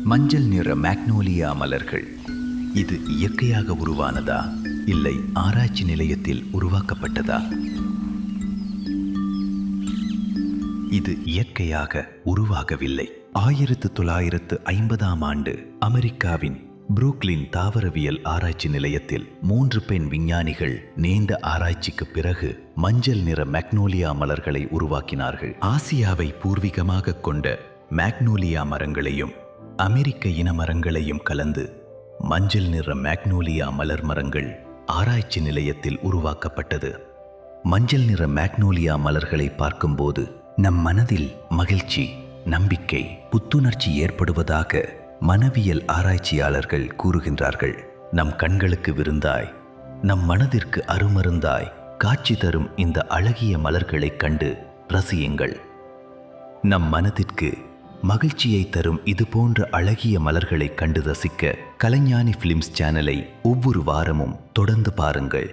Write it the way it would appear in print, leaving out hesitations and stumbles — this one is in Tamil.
மஞ்சள் நிற மேக்னோலியா மலர்கள். இது இயற்கையாக உருவானதா இல்லை ஆராய்ச்சி நிலையத்தில் உருவாக்கப்பட்டதா? இது இயற்கையாக உருவாகவில்லை. 1950ஆம் ஆண்டு அமெரிக்காவின் புரூக்ளின் தாவரவியல் ஆராய்ச்சி நிலையத்தில் 3 பெண் விஞ்ஞானிகள் நீண்ட ஆராய்ச்சிக்கு பிறகு மஞ்சள் நிற மேக்னோலியா மலர்களை உருவாக்கினார்கள். ஆசியாவை பூர்வீகமாக கொண்ட மேக்னோலியா மரங்களையும் அமெரிக்க இன மரங்களையும் கலந்து மஞ்சள் நிற மேக்னோலியா மலர் மரங்கள் ஆராய்ச்சி நிலையத்தில் உருவாக்கப்பட்டது. மஞ்சள் நிற மேக்னோலியா மலர்களை பார்க்கும்போது நம் மனதில் மகிழ்ச்சி, நம்பிக்கை, புத்துணர்ச்சி ஏற்படுவதாக மனவியல் ஆராய்ச்சியாளர்கள் கூறுகின்றார்கள். நம் கண்களுக்கு விருந்தாய், நம் மனதிற்கு அருமருந்தாய் காட்சி தரும் இந்த அழகிய மலர்களைக் கண்டு ரசியுங்கள். நம் மனதிற்கு மகிழ்ச்சியை தரும் இது போன்ற அழகிய மலர்களை கண்டு ரசிக்க கலைஞானி ஃபிலிம்ஸ் சேனலை ஒவ்வொரு வாரமும் தொடர்ந்து பாருங்கள்.